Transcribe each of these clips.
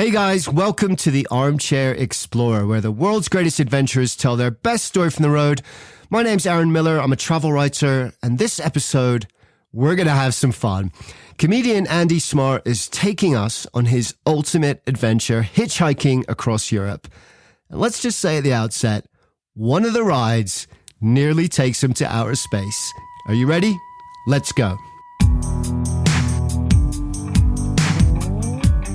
Hey guys, welcome to the Armchair-explorer, where the world's greatest adventurers tell their best story from the road. My name's Aaron Miller, I'm a travel writer, and this episode, we're going to have some fun. Comedian Andy Smart is taking us on his ultimate adventure, hitchhiking across Europe. And let's just say at the outset, one of the rides nearly takes him to outer space. Are you ready? Let's go.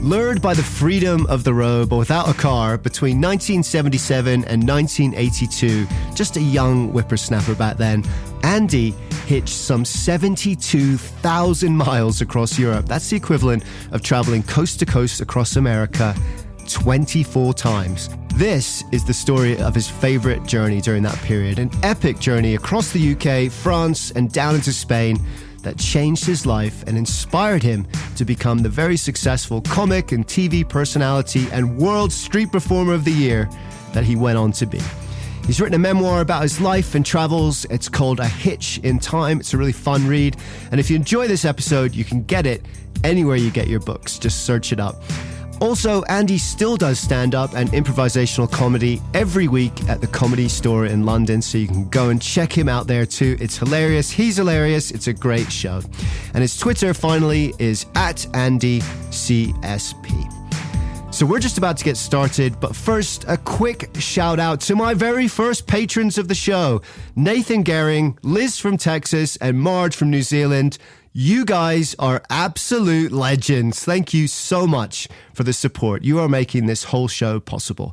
Lured by the freedom of the road, but without a car, between 1977 and 1982, just a young whippersnapper back then, Andy hitched some 72,000 miles across Europe. That's the equivalent of traveling coast to coast across America 24 times. This is the story of his favorite journey during that period, an epic journey across the UK, France, and down into Spain that changed his life and inspired him to become the very successful comic and TV personality and world street performer of the year that he went on to be. He's written a memoir about his life and travels. It's called A Hitch in Time. It's a really fun read. And if you enjoy this episode, you can get it anywhere you get your books. Just search it up. Also, Andy still does stand-up and improvisational comedy every week at the Comedy Store in London, so you can go and check him out there too. It's hilarious. He's hilarious. It's a great show. And his Twitter, finally, is @AndyCSP. So we're just about to get started, but first, a quick shout-out to my very first patrons of the show, Nathan Gehring, Liz from Texas, and Marge from New Zealand. You guys are absolute legends. Thank you so much for the support. You are making this whole show possible.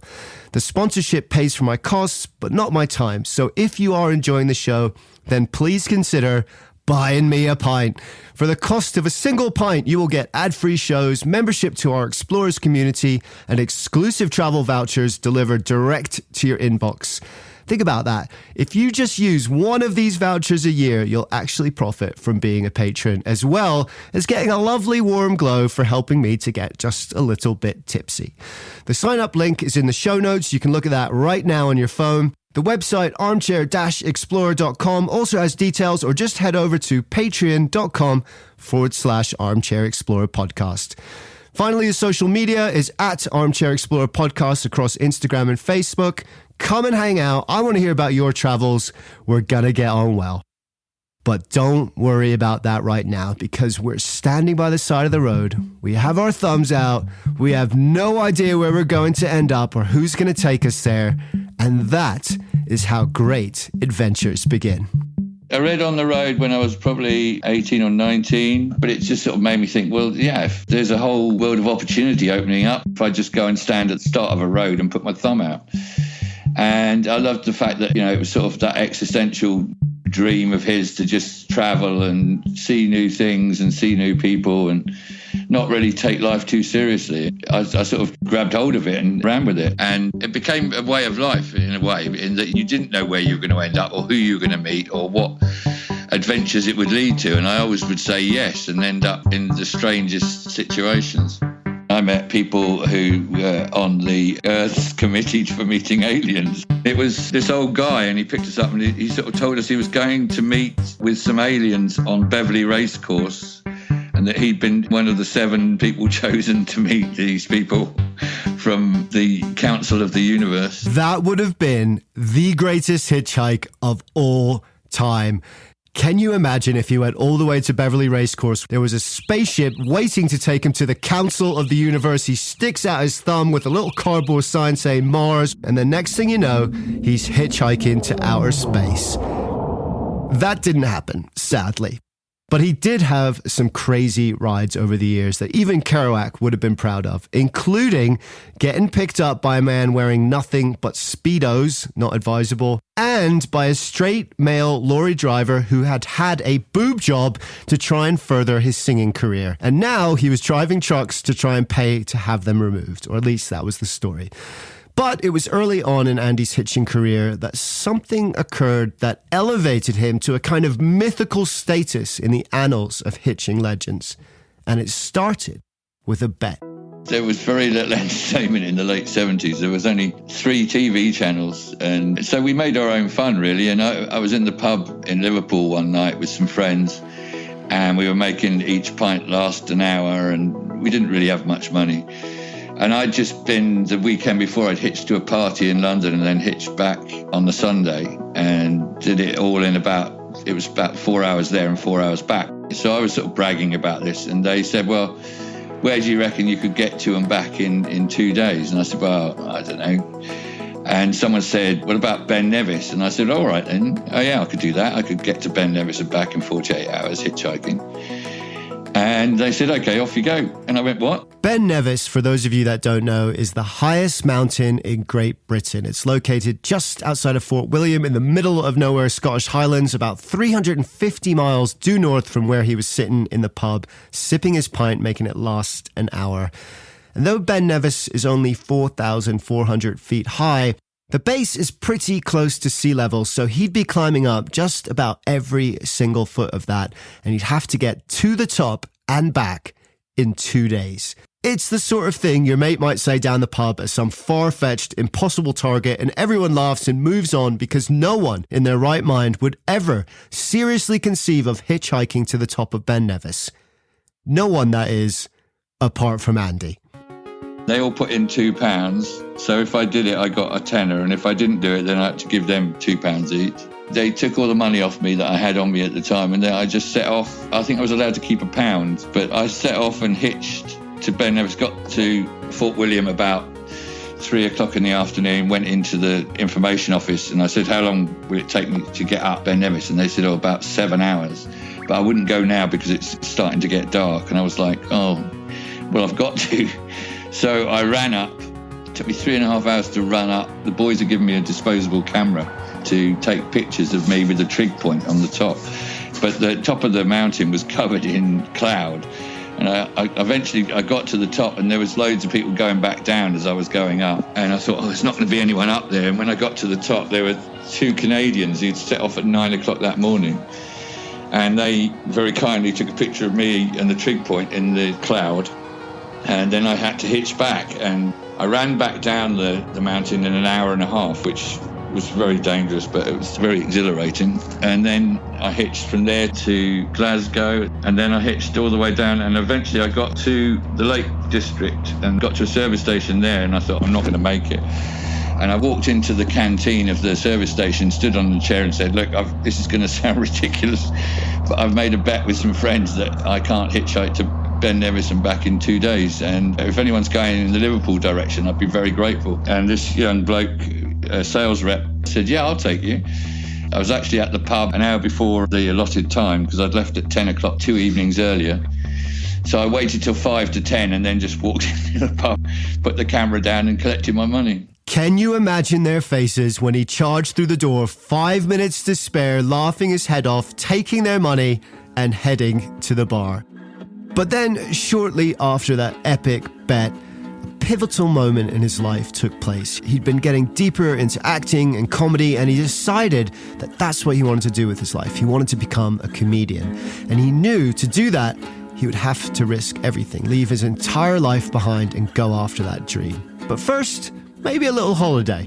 The sponsorship pays for my costs, but not my time. So if you are enjoying the show, then please consider buying me a pint. For the cost of a single pint, you will get ad-free shows, membership to our Explorers community, and exclusive travel vouchers delivered direct to your inbox. Think about that. If you just use one of these vouchers a year, you'll actually profit from being a patron, as well as getting a lovely warm glow for helping me to get just a little bit tipsy. The sign-up link is in the show notes. You can look at that right now on your phone. The website armchair-explorer.com also has details, or just head over to patreon.com/armchair-explorer podcast. Finally, the social media is @armchair-explorer podcast across Instagram and Facebook. Come and hang out. I want to hear about your travels. We're gonna get on well. But don't worry about that right now, because we're standing by the side of the road. We have our thumbs out. We have no idea where we're going to end up or who's going to take us there. And that is how great adventures begin. I read On the Road when I was probably 18 or 19, but it just sort of made me think, well, yeah, if there's a whole world of opportunity opening up, if I just go and stand at the start of a road and put my thumb out. And I loved the fact that, it was sort of that existential dream of his to just travel and see new things and see new people and not really take life too seriously. I sort of grabbed hold of it and ran with it. And it became a way of life in a way, in that you didn't know where you were going to end up or who you were going to meet or what adventures it would lead to. And I always would say yes and end up in the strangest situations. I met people who were on the Earth's Committee for Meeting Aliens. It was this old guy, and he picked us up and he sort of told us he was going to meet with some aliens on Beverley Racecourse, and that he'd been one of the 7 people chosen to meet these people from the Council of the Universe. That would have been the greatest hitchhike of all time. Can you imagine if he went all the way to Beverley Racecourse? There was a spaceship waiting to take him to the Council of the Universe. He sticks out his thumb with a little cardboard sign saying Mars, and the next thing you know, he's hitchhiking to outer space. That didn't happen, sadly. But he did have some crazy rides over the years that even Kerouac would have been proud of, including getting picked up by a man wearing nothing but Speedos, not advisable, and by a straight male lorry driver who had had a boob job to try and further his singing career. And now he was driving trucks to try and pay to have them removed, or at least that was the story. But it was early on in Andy's hitching career that something occurred that elevated him to a kind of mythical status in the annals of hitching legends. And it started with a bet. There was very little entertainment in the late 70s. There was only 3 TV channels. And so we made our own fun, really. And I was in the pub in Liverpool one night with some friends, and we were making each pint last an hour, and we didn't really have much money. And I'd just been, the weekend before, I'd hitched to a party in London and then hitched back on the Sunday and did it all in it was about 4 hours there and 4 hours back. So I was sort of bragging about this, and they said, well, where do you reckon you could get to and back in 2 days? And I said, well, I don't know. And someone said, what about Ben Nevis? And I said, all right then. Oh yeah, I could do that. I could get to Ben Nevis and back in 48 hours hitchhiking. And they said, okay, off you go. And I went, what? Ben Nevis, for those of you that don't know, is the highest mountain in Great Britain. It's located just outside of Fort William in the middle of nowhere, Scottish Highlands, about 350 miles due north from where he was sitting in the pub, sipping his pint, making it last an hour. And though Ben Nevis is only 4,400 feet high, the base is pretty close to sea level, so he'd be climbing up just about every single foot of that, and he'd have to get to the top and back in 2 days. It's the sort of thing your mate might say down the pub as some far-fetched, impossible target, and everyone laughs and moves on because no one in their right mind would ever seriously conceive of hitchhiking to the top of Ben Nevis. No one, that is, apart from Andy. They all put in £2. So if I did it, I got a tenner. And if I didn't do it, then I had to give them £2 each. They took all the money off me that I had on me at the time. And then I just set off. I think I was allowed to keep £1, but I set off and hitched to Ben Nevis, got to Fort William about 3 o'clock in the afternoon, went into the information office. And I said, how long will it take me to get up Ben Nevis? And they said, oh, about 7 hours. But I wouldn't go now because it's starting to get dark. And I was like, oh, well, I've got to. So I ran up. It took me 3.5 hours to run up. The boys had given me a disposable camera to take pictures of me with the trig point on the top. But the top of the mountain was covered in cloud. And I eventually got to the top, and there was loads of people going back down as I was going up. And I thought, oh, there's not going to be anyone up there. And when I got to the top, there were 2 Canadians who'd set off at 9 o'clock that morning. And they very kindly took a picture of me and the trig point in the cloud. And then I had to hitch back, and I ran back down the mountain in an hour and a half, which was very dangerous, but it was very exhilarating. And then I hitched from there to Glasgow, and then I hitched all the way down, and eventually I got to the Lake District and got to a service station there, and I thought, I'm not going to make it. And I walked into the canteen of the service station, stood on the chair and said, look, this is going to sound ridiculous, but I've made a bet with some friends that I can't hitchhike to Ben Nevis and back in 2 days. And if anyone's going in the Liverpool direction, I'd be very grateful. And this young bloke, sales rep, said, yeah, I'll take you. I was actually at the pub an hour before the allotted time because I'd left at 10 o'clock 2 evenings earlier. So I waited till 5 to 10 and then just walked into the pub, put the camera down and collected my money. Can you imagine their faces when he charged through the door, 5 minutes to spare, laughing his head off, taking their money and heading to the bar? But then, shortly after that epic bet, a pivotal moment in his life took place. He'd been getting deeper into acting and comedy, and he decided that that's what he wanted to do with his life. He wanted to become a comedian. And he knew to do that, he would have to risk everything, leave his entire life behind and go after that dream. But first, maybe a little holiday.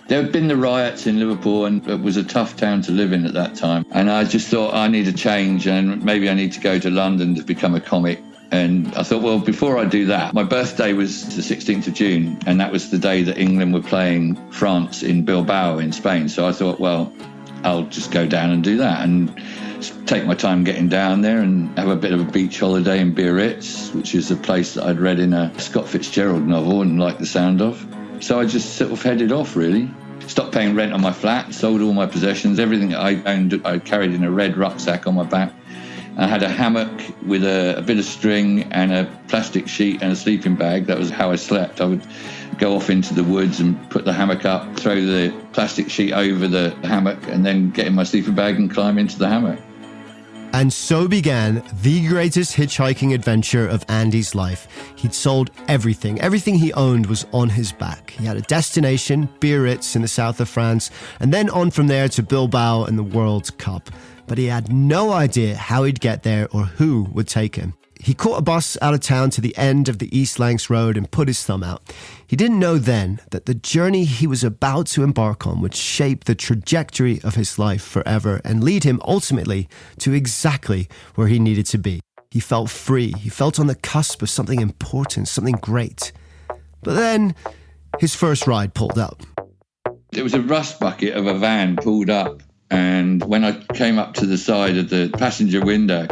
There had been the riots in Liverpool, and it was a tough town to live in at that time. And I just thought I need a change, and maybe I need to go to London to become a comic. And I thought, well, before I do that, my birthday was the 16th of June, and that was the day that England were playing France in Bilbao in Spain. So I thought, well, I'll just go down and do that and take my time getting down there and have a bit of a beach holiday in Biarritz, which is a place that I'd read in a Scott Fitzgerald novel and liked the sound of. So I just sort of headed off, really. Stopped paying rent on my flat, sold all my possessions, everything that I owned, I carried in a red rucksack on my back. I had a hammock with a bit of string and a plastic sheet and a sleeping bag. That was how I slept. I would go off into the woods and put the hammock up, throw the plastic sheet over the hammock, and then get in my sleeping bag and climb into the hammock. And so began the greatest hitchhiking adventure of Andy's life. He'd sold everything. Everything he owned was on his back. He had a destination, Biarritz in the south of France, and then on from there to Bilbao and the World Cup. But he had no idea how he'd get there or who would take him. He caught a bus out of town to the end of the East Lancs Road and put his thumb out. He didn't know then that the journey he was about to embark on would shape the trajectory of his life forever and lead him ultimately to exactly where he needed to be. He felt free. He felt on the cusp of something important, something great. But then his first ride pulled up. It was a rust bucket of a van pulled up, and when I came up to the side of the passenger window,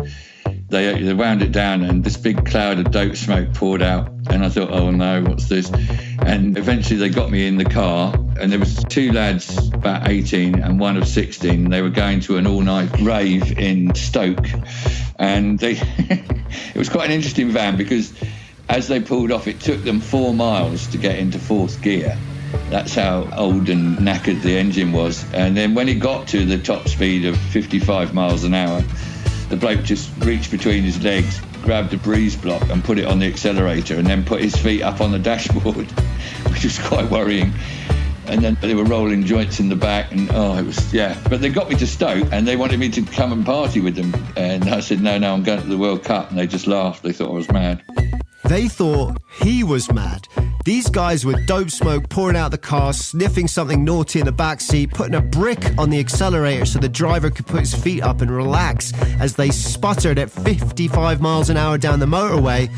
they wound it down and this big cloud of dope smoke poured out, and I thought, oh no, what's this? And eventually they got me in the car, and there was two lads about 18 and one of 16. They were going to an all-night rave in Stoke, and it was quite an interesting van because as they pulled off, it took them 4 miles to get into fourth gear. That's how old and knackered the engine was. And then when it got to the top speed of 55 miles an hour, the bloke just reached between his legs, grabbed a breeze block and put it on the accelerator, and then put his feet up on the dashboard, which was quite worrying. And then they were rolling joints in the back, and But they got me to Stoke, and they wanted me to come and party with them. And I said, no, I'm going to the World Cup. And they just laughed. They thought I was mad. They thought he was mad. These guys with dope smoke pouring out the car, sniffing something naughty in the backseat, putting a brick on the accelerator so the driver could put his feet up and relax as they sputtered at 55 miles an hour down the motorway.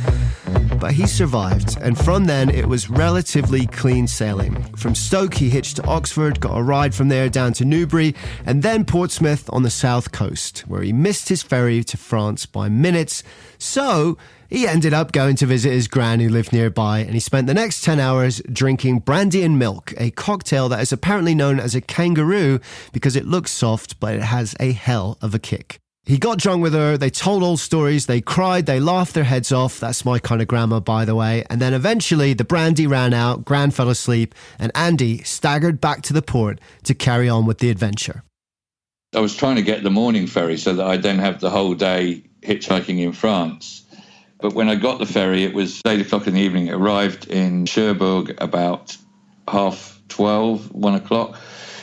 But he survived, and from then it was relatively clean sailing. From Stoke he hitched to Oxford, got a ride from there down to Newbury, and then Portsmouth on the south coast, where he missed his ferry to France by minutes. So he ended up going to visit his gran who lived nearby, and he spent the next 10 hours drinking brandy and milk, a cocktail that is apparently known as a kangaroo because it looks soft, but it has a hell of a kick. He got drunk with her, they told old stories, they cried, they laughed their heads off. That's my kind of grammar, by the way. And then eventually the brandy ran out, Gran fell asleep, and Andy staggered back to the port to carry on with the adventure. I was trying to get the morning ferry so that I'd then have the whole day hitchhiking in France. But when I got the ferry, it was 8 o'clock in the evening. It arrived in Cherbourg about 12:30, 1 o'clock.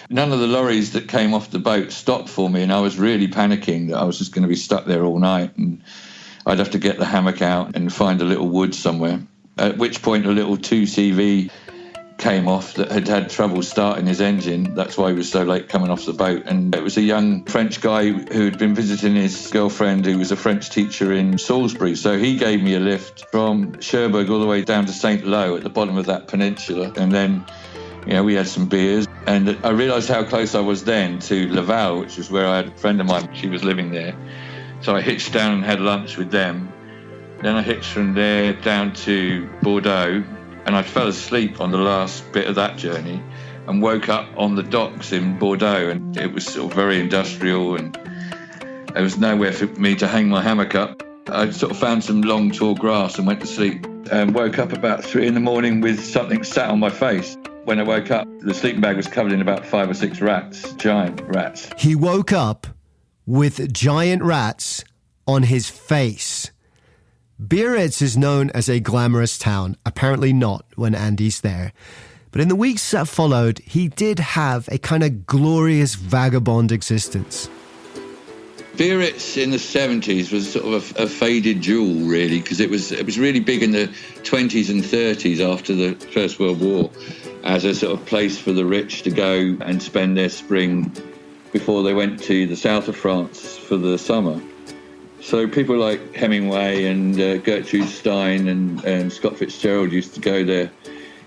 None of the lorries that came off the boat stopped for me, and I was really panicking that I was just going to be stuck there all night, and I'd have to get the hammock out and find a little wood somewhere. At which point a little 2CV came off that had had trouble starting his engine. That's why he was so late coming off the boat. And it was a young French guy who'd been visiting his girlfriend, who was a French teacher in Salisbury. So he gave me a lift from Cherbourg all the way down to St. Lo at the bottom of that peninsula. And then, we had some beers. And I realised how close I was then to Laval, which was where I had a friend of mine. She was living there. So I hitched down and had lunch with them. Then I hitched from there down to Bordeaux. And I fell asleep on the last bit of that journey and woke up on the docks in Bordeaux, and it was sort of very industrial and there was nowhere for me to hang my hammock up. I sort of found some long tall grass and went to sleep and woke up about 3 a.m. with something sat on my face. When I woke up, the sleeping bag was covered in about 5 or 6 rats, giant rats. He woke up with giant rats on his face. Biarritz is known as a glamorous town, apparently not when Andy's there. But in the weeks that followed, he did have a kind of glorious vagabond existence. Biarritz in the 70s was sort of a faded jewel, really, because it was really big in the 20s and 30s after the First World War as a sort of place for the rich to go and spend their spring before they went to the south of France for the summer. So people like Hemingway and Gertrude Stein and Scott Fitzgerald used to go there.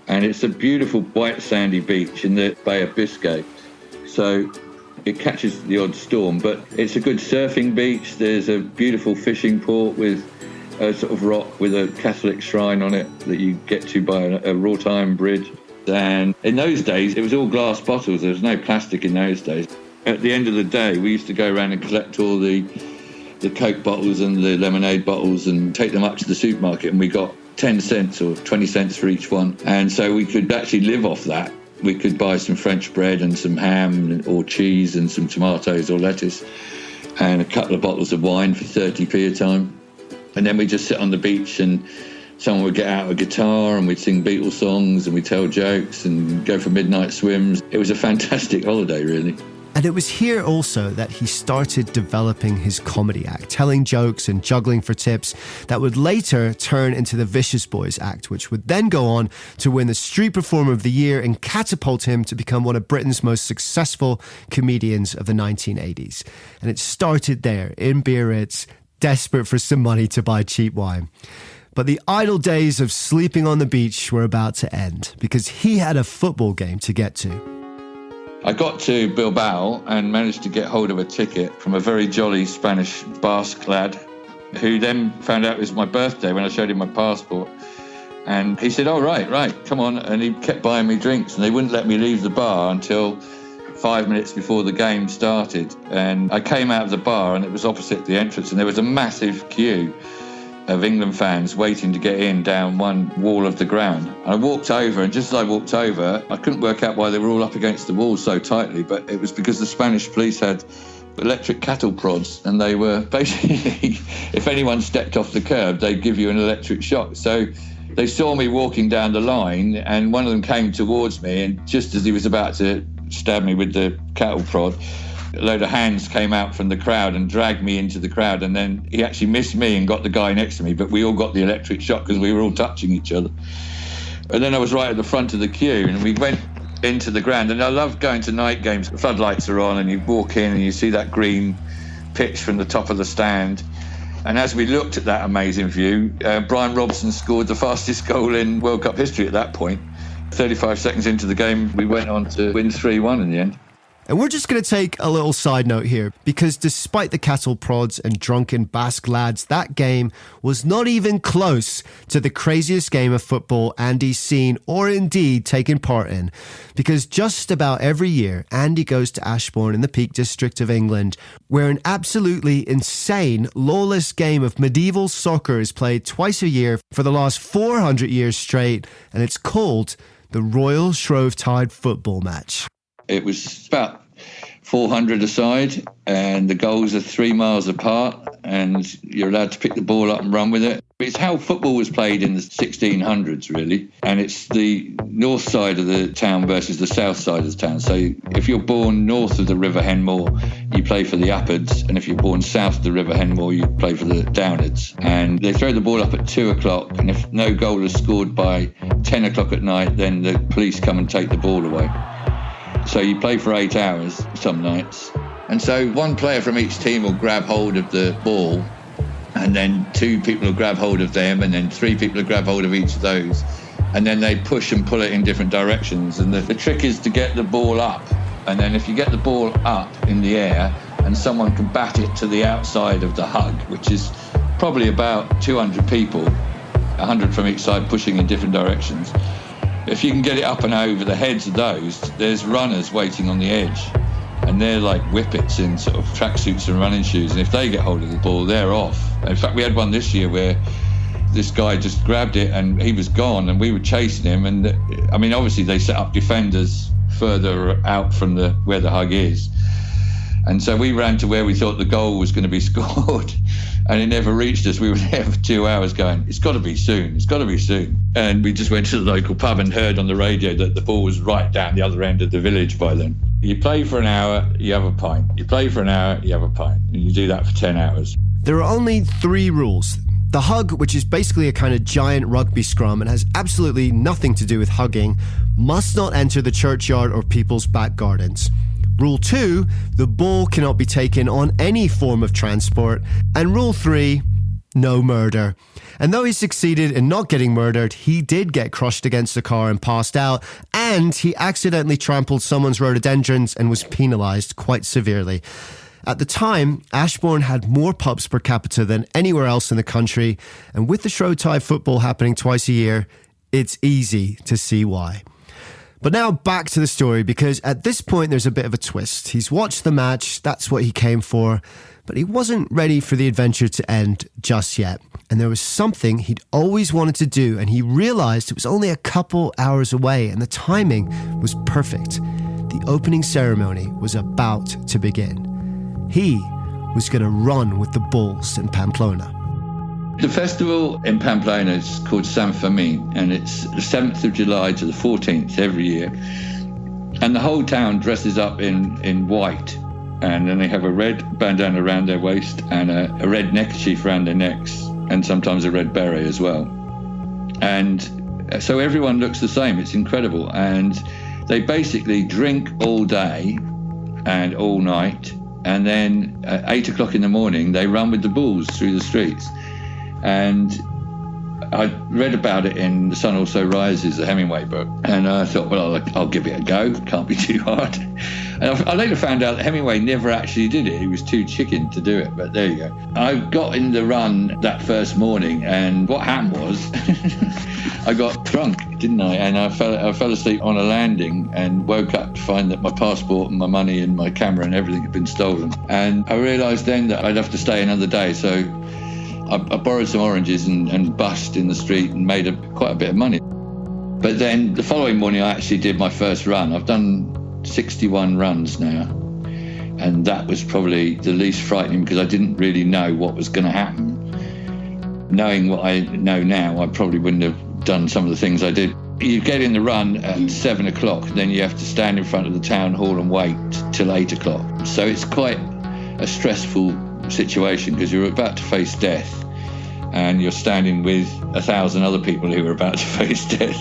And it's a beautiful white sandy beach in the Bay of Biscay. So it catches the odd storm, but it's a good surfing beach. There's a beautiful fishing port with a sort of rock with a Catholic shrine on it that you get to by a wrought iron bridge. And in those days, it was all glass bottles. There was no plastic in those days. At the end of the day, we used to go around and collect all the Coke bottles and the lemonade bottles and take them up to the supermarket, and we got 10 cents or 20 cents for each one. And so we could actually live off that. We could buy some French bread and some ham or cheese and some tomatoes or lettuce and a couple of bottles of wine for 30p a time. And then we'd just sit on the beach and someone would get out a guitar and we'd sing Beatles songs and we'd tell jokes and go for midnight swims. It was a fantastic holiday, really. And it was here also that he started developing his comedy act, telling jokes and juggling for tips that would later turn into the Vicious Boys act, which would then go on to win the Street Performer of the Year and catapult him to become one of Britain's most successful comedians of the 1980s. And it started there in Biarritz, desperate for some money to buy cheap wine. But the idle days of sleeping on the beach were about to end because he had a football game to get to. I got to Bilbao and managed to get hold of a ticket from a very jolly Spanish Basque lad who then found out it was my birthday when I showed him my passport. And he said, "Oh, right, come on." And he kept buying me drinks and they wouldn't let me leave the bar until 5 minutes before the game started. And I came out of the bar and it was opposite the entrance and there was a massive queue of England fans waiting to get in down one wall of the ground. I walked over, and just as I walked over, I couldn't work out why they were all up against the wall so tightly, but it was because the Spanish police had electric cattle prods, and they were basically, if anyone stepped off the curb, they'd give you an electric shock. So they saw me walking down the line, and one of them came towards me, and just as he was about to stab me with the cattle prod, a load of hands came out from the crowd and dragged me into the crowd, and then he actually missed me and got the guy next to me, but we all got the electric shock because we were all touching each other. And then I was right at the front of the queue and we went into the ground, and I love going to night games. The floodlights are on and you walk in and you see that green pitch from the top of the stand. And as we looked at that amazing view, Brian Robson scored the fastest goal in World Cup history at that point. 35 seconds into the game, we went on to win 3-1 in the end. And we're just going to take a little side note here, because despite the cattle prods and drunken Basque lads, that game was not even close to the craziest game of football Andy's seen or indeed taken part in. Because just about every year, Andy goes to Ashbourne in the Peak District of England, where an absolutely insane, lawless game of medieval soccer is played twice a year for the last 400 years straight, and it's called the Royal Shrovetide Football Match. It was about 400 aside, and the goals are 3 miles apart, and you're allowed to pick the ball up and run with it. It's how football was played in the 1600s, really, and it's the north side of the town versus the south side of the town. So if you're born north of the River Henmore, you play for the Upwards, and if you're born south of the River Henmore, you play for the Downwards. And they throw the ball up at 2 o'clock, and if no goal is scored by 10 o'clock at night, then the police come and take the ball away. So you play for 8 hours some nights. And so one player from each team will grab hold of the ball, and then 2 people will grab hold of them, and then 3 people will grab hold of each of those. And then they push and pull it in different directions. And the trick is to get the ball up. And then if you get the ball up in the air and someone can bat it to the outside of the hug, which is probably about 200 people, 100 from each side pushing in different directions. If you can get it up and over the heads of those, there's runners waiting on the edge. And they're like whippets in sort of tracksuits and running shoes. And if they get hold of the ball, they're off. In fact, we had one this year where this guy just grabbed it and he was gone and we were chasing him. And I mean, obviously they set up defenders further out from where the hug is. And so we ran to where we thought the goal was going to be scored, and it never reached us. We were there for 2 hours going, it's got to be soon, it's got to be soon. And we just went to the local pub and heard on the radio that the ball was right down the other end of the village by then. You play for an hour, you have a pint. You play for an hour, you have a pint. And you do that for 10 hours. There are only 3 rules. The hug, which is basically a kind of giant rugby scrum and has absolutely nothing to do with hugging, must not enter the churchyard or people's back gardens. Rule 2, the ball cannot be taken on any form of transport. And Rule 3, no murder. And though he succeeded in not getting murdered, he did get crushed against a car and passed out, and he accidentally trampled someone's rhododendrons and was penalised quite severely. At the time, Ashbourne had more pubs per capita than anywhere else in the country, and with the Shrovetide football happening twice a year, it's easy to see why. But now back to the story, because at this point there's a bit of a twist. He's watched the match, that's what he came for, but he wasn't ready for the adventure to end just yet. And there was something he'd always wanted to do, and he realised it was only a couple hours away, and the timing was perfect. The opening ceremony was about to begin. He was going to run with the bulls in Pamplona. The festival in Pamplona is called San Fermino, and it's the 7th of July to the 14th every year. And the whole town dresses up in white, and then they have a red bandana around their waist and a red neckerchief around their necks, and sometimes a red beret as well. And so everyone looks the same. It's incredible. And they basically drink all day and all night, and then at 8 o'clock in the morning, they run with the bulls through the streets. And I read about it in The Sun Also Rises, the Hemingway book, and I thought, well, I'll give it a go. Can't be too hard. And I later found out that Hemingway never actually did it. He was too chicken to do it, but there you go. I got in the run that first morning, and what happened was I got drunk, didn't I? And I fell asleep on a landing and woke up to find that my passport and my money and my camera and everything had been stolen. And I realised then that I'd have to stay another day, so I borrowed some oranges and bussed in the street and made quite a bit of money. But then the following morning I actually did my first run. I've done 61 runs now, and that was probably the least frightening because I didn't really know what was going to happen. Knowing what I know now, I probably wouldn't have done some of the things I did. You get in the run at 7 o'clock, then you have to stand in front of the town hall and wait till 8 o'clock. So it's quite a stressful situation because you're about to face death and you're standing with 1,000 other people who are about to face death,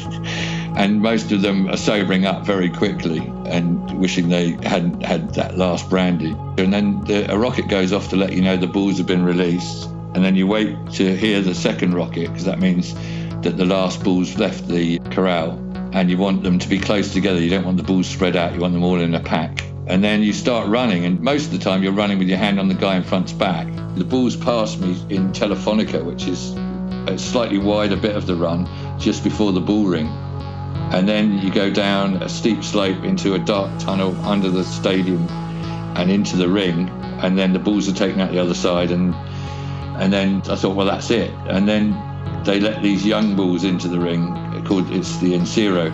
and most of them are sobering up very quickly and wishing they hadn't had that last brandy. And then a rocket goes off to let you know the bulls have been released, and then you wait to hear the second rocket because that means that the last bull's left the corral, and you want them to be close together. You don't want the bulls spread out, you want them all in a pack. And then you start running, and most of the time you're running with your hand on the guy in front's back. The bulls passed me in Telefonica, which is a slightly wider bit of the run, just before the bull ring. And then you go down a steep slope into a dark tunnel under the stadium and into the ring, and then the bulls are taken out the other side, and then I thought, well, that's it. And then they let these young bulls into the ring, it's the Encero.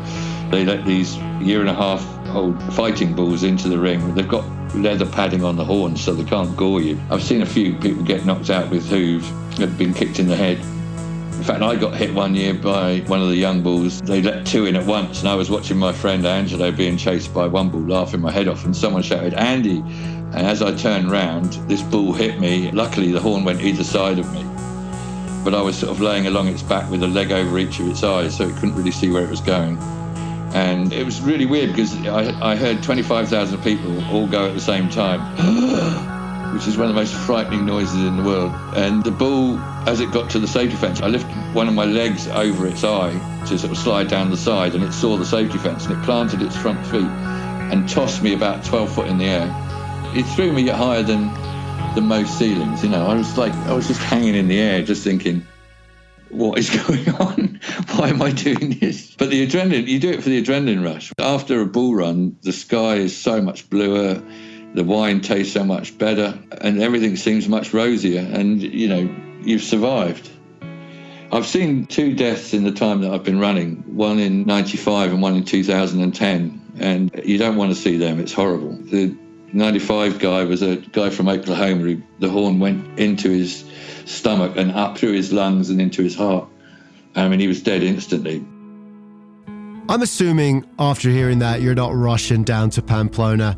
They let these 1.5-year-old fighting bulls into the ring. They've got leather padding on the horns so they can't gore you. I've seen a few people get knocked out with hooves, have been kicked in the head. In fact, I got hit one year by one of the young bulls. They let two in at once, and I was watching my friend Angelo being chased by one bull, laughing my head off, and someone shouted, "Andy!" And as I turned round, this bull hit me. Luckily, the horn went either side of me, but I was sort of laying along its back with a leg over each of its eyes, so it couldn't really see where it was going. And it was really weird because I heard 25,000 people all go at the same time, which is one of the most frightening noises in the world. And the bull, as it got to the safety fence, I lifted one of my legs over its eye to sort of slide down the side, and it saw the safety fence, and it planted its front feet and tossed me about 12 foot in the air. It threw me higher than most ceilings, I was just hanging in the air, just thinking, what is going on? Why am I doing this? But the adrenaline, you do it for the adrenaline rush. After a bull run, the sky is so much bluer, the wine tastes so much better, and everything seems much rosier, and, you've survived. I've seen 2 deaths in the time that I've been running, one in 95 and one in 2010, and you don't want to see them. It's horrible. The 95 guy was a guy from Oklahoma who the horn went into his stomach and up through his lungs and into his heart. I mean, he was dead instantly. I'm assuming after hearing that, you're not rushing down to Pamplona.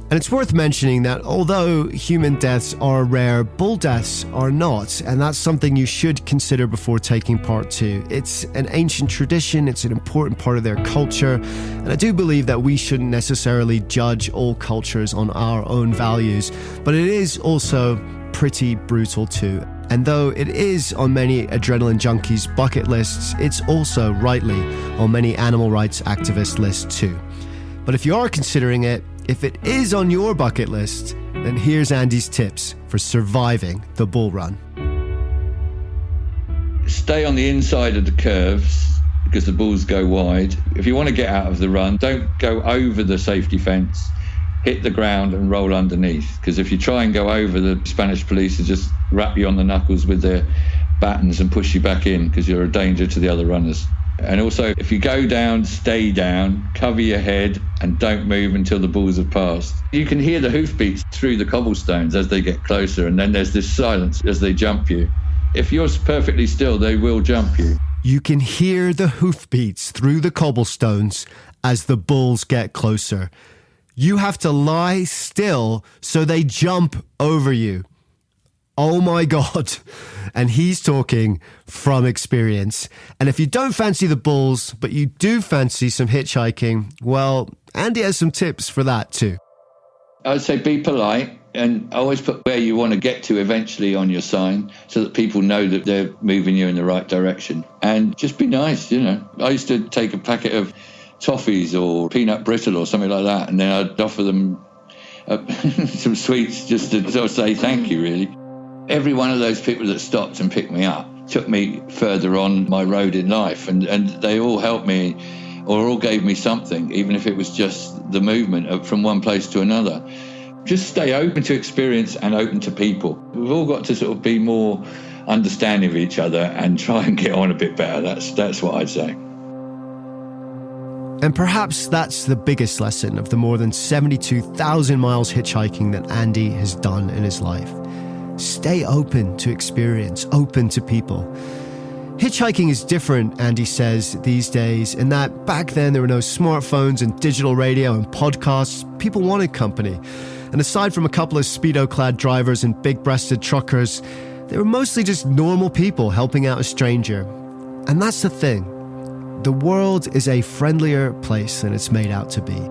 And it's worth mentioning that although human deaths are rare, bull deaths are not. And that's something you should consider before taking part too. It's an ancient tradition. It's an important part of their culture. And I do believe that we shouldn't necessarily judge all cultures on our own values. But it is also pretty brutal too. And though it is on many adrenaline junkies' bucket lists, it's also rightly on many animal rights activist lists too. But if you are considering it, if it is on your bucket list, then here's Andy's tips for surviving the bull run. Stay on the inside of the curves because the bulls go wide. If you want to get out of the run, don't go over the safety fence. Hit the ground and roll underneath, because if you try and go over, the Spanish police will just wrap you on the knuckles with their batons and push you back in because you're a danger to the other runners. And also, if you go down, stay down, cover your head and don't move until the bulls have passed. You can hear the hoofbeats through the cobblestones as they get closer, and then there's this silence as they jump you. If you're perfectly still, they will jump you. You can hear the hoofbeats through the cobblestones as the bulls get closer. You have to lie still so they jump over you. Oh my God. And he's talking from experience. And if you don't fancy the bulls, but you do fancy some hitchhiking, well, Andy has some tips for that too. I'd say be polite. And I always put where you want to get to eventually on your sign so that people know that they're moving you in the right direction. And just be nice, you know. I used to take a packet of toffees or peanut brittle or something like that, and then I'd offer them some sweets just to sort of say thank you, really. Every one of those people that stopped and picked me up took me further on my road in life, and they all helped me or all gave me something, even if it was just the movement from one place to another. Just stay open to experience and open to people. We've all got to sort of be more understanding of each other and try and get on a bit better. That's what I'd say. And perhaps that's the biggest lesson of the more than 72,000 miles hitchhiking that Andy has done in his life. Stay open to experience, open to people. Hitchhiking is different, Andy says, these days, in that back then there were no smartphones and digital radio and podcasts. People wanted company. And aside from a couple of Speedo-clad drivers and big-breasted truckers, they were mostly just normal people helping out a stranger. And that's the thing. The world is a friendlier place than it's made out to be.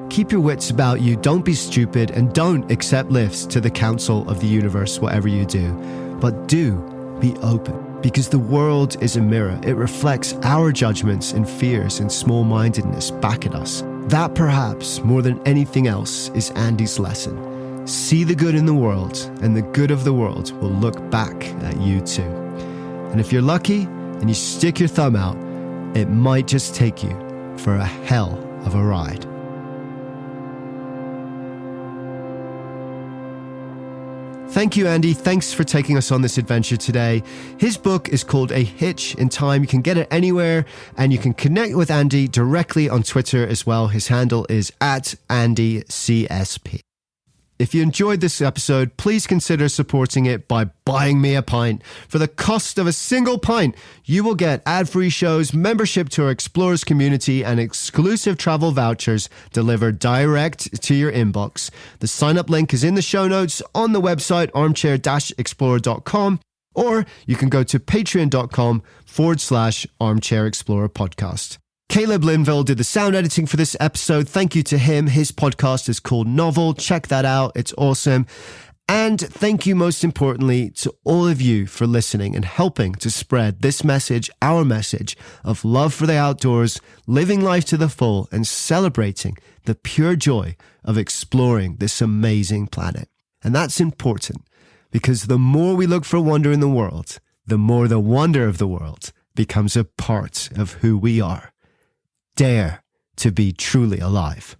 Keep your wits about you, don't be stupid, and don't accept lifts to the council of the universe, whatever you do. But do be open, because the world is a mirror. It reflects our judgments and fears and small-mindedness back at us. That, perhaps, more than anything else, is Andy's lesson. See the good in the world, and the good of the world will look back at you too. And if you're lucky and you stick your thumb out, it might just take you for a hell of a ride. Thank you, Andy. Thanks for taking us on this adventure today. His book is called A Hitch in Time. You can get it anywhere, and you can connect with Andy directly on Twitter as well. His handle is @AndyCSP. If you enjoyed this episode, please consider supporting it by buying me a pint. For the cost of a single pint, you will get ad-free shows, membership to our Explorers community, and exclusive travel vouchers delivered direct to your inbox. The sign-up link is in the show notes on the website armchair-explorer.com, or you can go to patreon.com/armchair-explorer podcast. Caleb Linville did the sound editing for this episode. Thank you to him. His podcast is called Novel. Check that out. It's awesome. And thank you, most importantly, to all of you for listening and helping to spread this message, our message of love for the outdoors, living life to the full, and celebrating the pure joy of exploring this amazing planet. And that's important, because the more we look for wonder in the world, the more the wonder of the world becomes a part of who we are. Dare to be truly alive.